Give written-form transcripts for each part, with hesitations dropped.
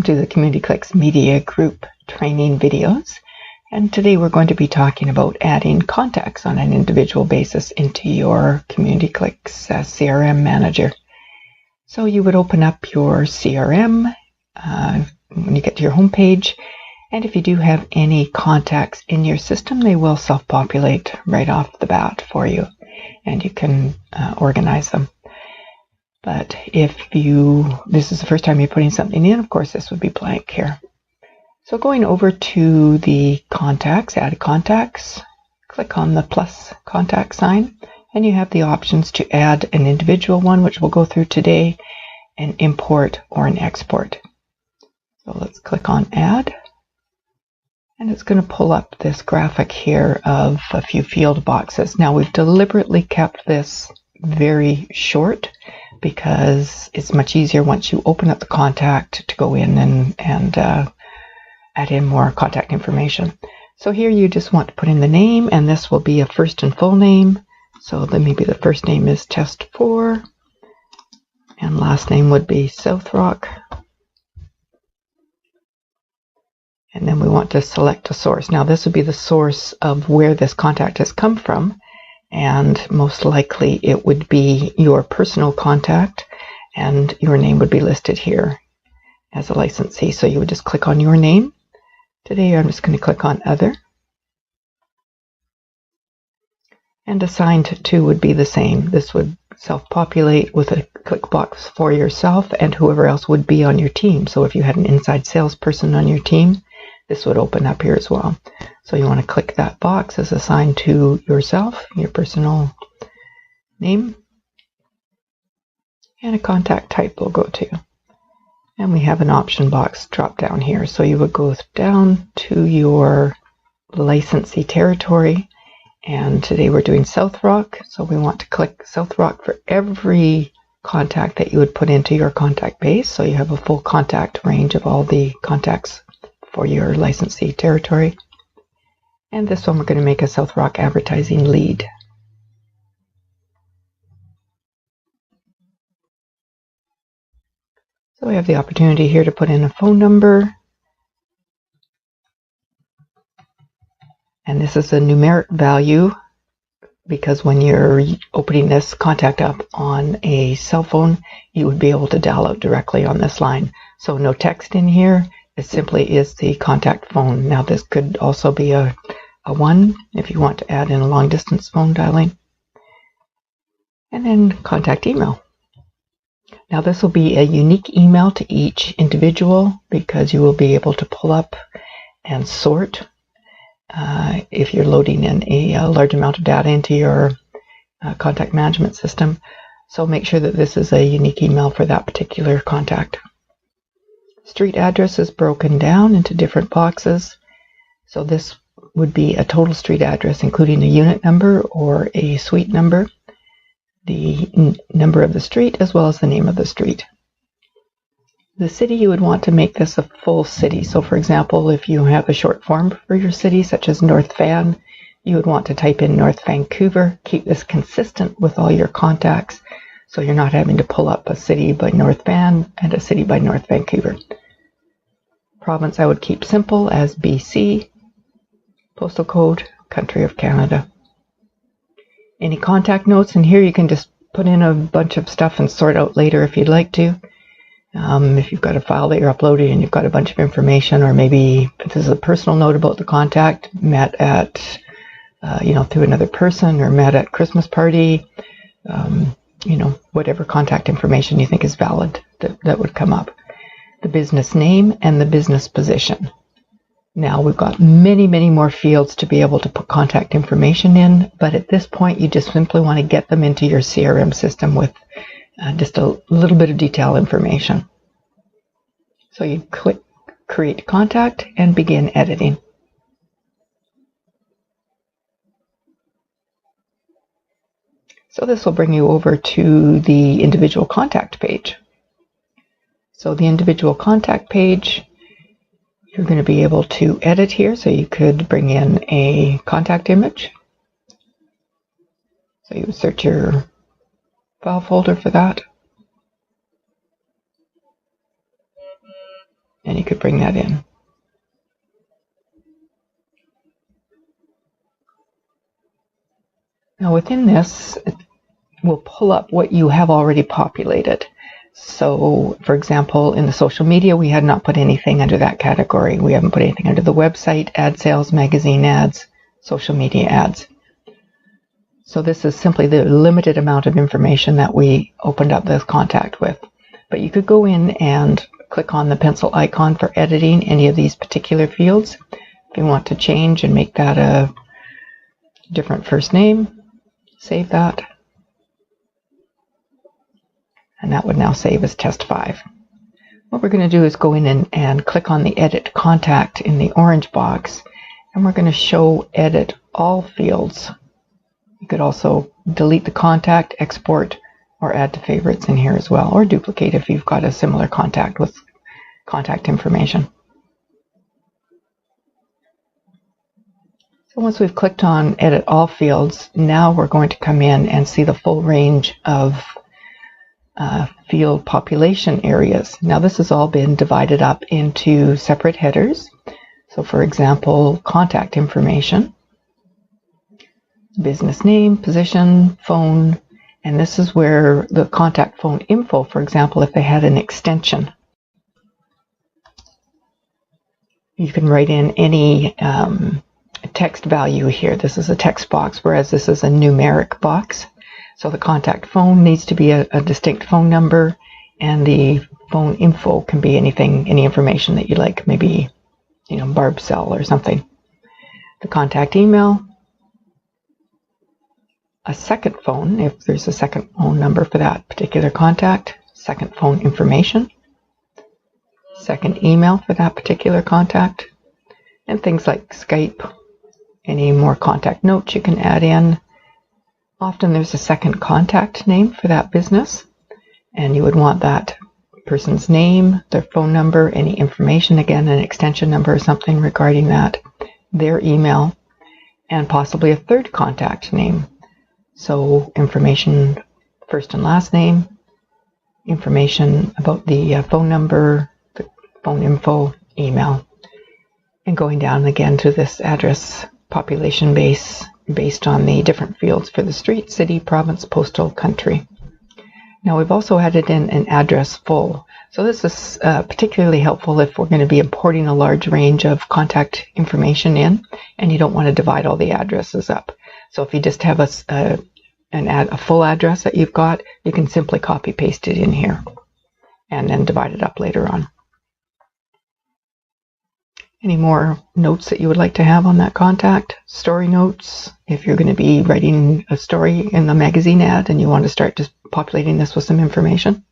to the Community Clicks Media Group training videos. And today we're going to be talking about adding contacts on an individual basis into your Community Clicks CRM manager. So you would open up your CRM when you get to your home page, and if you do have any contacts in your system, they will self-populate right off the bat for you, and you can organize them. But if this is the first time you're putting something in, of course this would be blank here. So going over to the contacts, add contacts, click on the plus contact sign, and you have the options to add an individual one, which we'll go through today, an import or an export. So let's click on add, and it's going to pull up this graphic here of a few field boxes. Now we've deliberately kept this very short because it's much easier once you open up the contact to go in and add in more contact information. So here you just want to put in the name, and this will be a first and full name. So then maybe the first name is Test 4, and last name would be South Rock. And then we want to select a source. Now this would be the source of where this contact has come from, and most likely it would be your personal contact, and your name would be listed here as a licensee. So you would just click on your name. Today I'm just going to click on Other. And assigned to would be the same. This would self-populate with a click box for yourself and whoever else would be on your team. So if you had an inside salesperson on your team, this would open up here as well. So you want to click that box as assigned to yourself, your personal name, and a contact type will go to. And we have an option box drop down here. So you would go down to your licensee territory, and today we're doing South Rock. So we want to click South Rock for every contact that you would put into your contact base. So you have a full contact range of all the contacts for your licensee territory. And this one we're going to make a South Rock advertising lead. So we have the opportunity here to put in a phone number. And this is a numeric value because when you're opening this contact up on a cell phone, you would be able to dial out directly on this line. So no text in here. It simply is the contact phone. Now this could also be a 1 if you want to add in a long distance phone dialing. And then contact email. Now this will be a unique email to each individual because you will be able to pull up and sort if you're loading in a large amount of data into your contact management system. So make sure that this is a unique email for that particular contact. Street address is broken down into different boxes. So this would be a total street address including a unit number or a suite number, the number of the street, as well as the name of the street. The city, you would want to make this a full city. So for example, if you have a short form for your city, such as North Van, you would want to type in North Vancouver. Keep this consistent with all your contacts, so you're not having to pull up a city by North Van and a city by North Vancouver. Province I would keep simple as BC. Postal code, country of Canada. Any contact notes in here, you can just put in a bunch of stuff and sort out later if you'd like to. If you've got a file that you're uploading and you've got a bunch of information, or maybe this is a personal note about the contact, met at, through another person, or met at Christmas party, whatever contact information you think is valid, that would come up. The business name and the business position. Now we've got many, many more fields to be able to put contact information in, but at this point you just simply want to get them into your CRM system with just a little bit of detail information. So you click Create Contact and begin editing. So this will bring you over to the individual contact page. So the individual contact page, you're going to be able to edit here. So you could bring in a contact image. So you would search your file folder for that. and you could bring that in. Now within this, we'll pull up what you have already populated. So, for example, in the social media, we had not put anything under that category. We haven't put anything under the website, ad sales, magazine ads, social media ads. So this is simply the limited amount of information that we opened up this contact with. But you could go in and click on the pencil icon for editing any of these particular fields. If you want to change and make that a different first name, save that. And that would now save as test 5. What we're going to do is go in and click on the edit contact in the orange box, and we're going to show edit all fields. You could also delete the contact, export, or add to favorites in here as well, or duplicate if you've got a similar contact with contact information. So once we've clicked on edit all fields, now we're going to come in and see the full range of field population areas. Now this has all been divided up into separate headers. So for example, contact information, business name, position, phone, and this is where the contact phone info, for example, if they had an extension. You can write in any text value here. This is a text box, whereas this is a numeric box. So the contact phone needs to be a distinct phone number, and the phone info can be anything, any information that you like, maybe, barb cell or something. The contact email, a second phone, if there's a second phone number for that particular contact, second phone information, second email for that particular contact, and things like Skype, any more contact notes you can add in. Often there's a second contact name for that business, and you would want that person's name, their phone number, any information, again, an extension number or something regarding that, their email, and possibly a third contact name. So information, first and last name, information about the phone number, the phone info, email, and going down again to this address population base based on the different fields for the street, city, province, postal, country. Now we've also added in an address full. So this is particularly helpful if we're going to be importing a large range of contact information in, and you don't want to divide all the addresses up. So if you just have a full address that you've got, you can simply copy paste it in here and then divide it up later on. Any more notes that you would like to have on that contact? Story notes, if you're going to be writing a story in the magazine ad and you want to start just populating this with some information.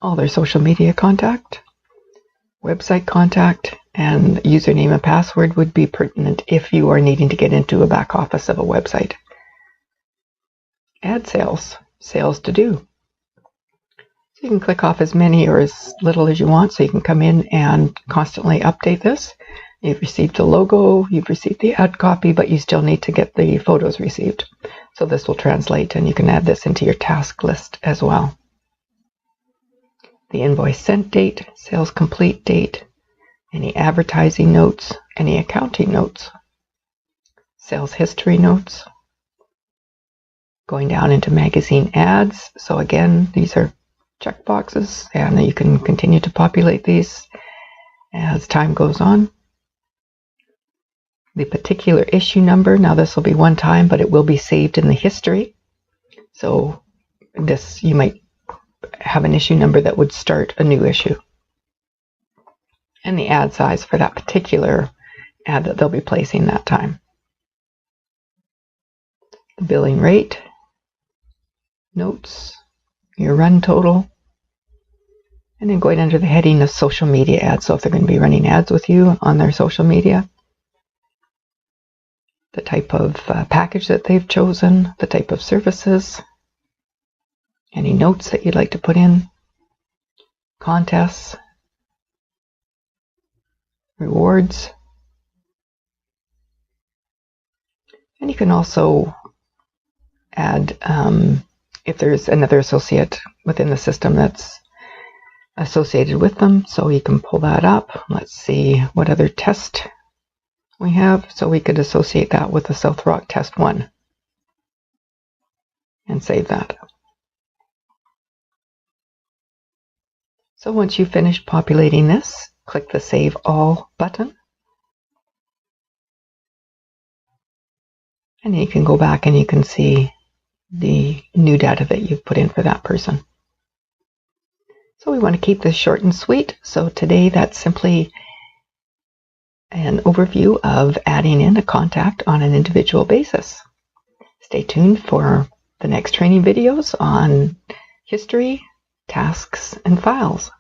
All their social media contact, website contact, and username and password would be pertinent if you are needing to get into a back office of a website. Ad sales, sales to do. So you can click off as many or as little as you want, so you can come in and constantly update this. You've received the logo, you've received the ad copy, but you still need to get the photos received. So this will translate, and you can add this into your task list as well. The invoice sent date, sales complete date, any advertising notes, any accounting notes, sales history notes, going down into magazine ads. So again, these are check boxes, and you can continue to populate these as time goes on. The particular issue number, now this will be one time, but it will be saved in the history. So this, you might have an issue number that would start a new issue. And the ad size for that particular ad that they'll be placing that time. The billing rate, notes, your run total, and then going under the heading of social media ads. So if they're going to be running ads with you on their social media, the type of package that they've chosen, the type of services, any notes that you'd like to put in, contests, rewards, and you can also add if there's another associate within the system that's associated with them, so you can pull that up. Let's see what other test we have. So we could associate that with the South Rock Test 1 and save that. So once you've finished populating this, click the Save All button. And you can go back and you can see the new data that you've put in for that person. So we want to keep this short and sweet. So today that's simply an overview of adding in a contact on an individual basis. Stay tuned for the next training videos on history, tasks, and files.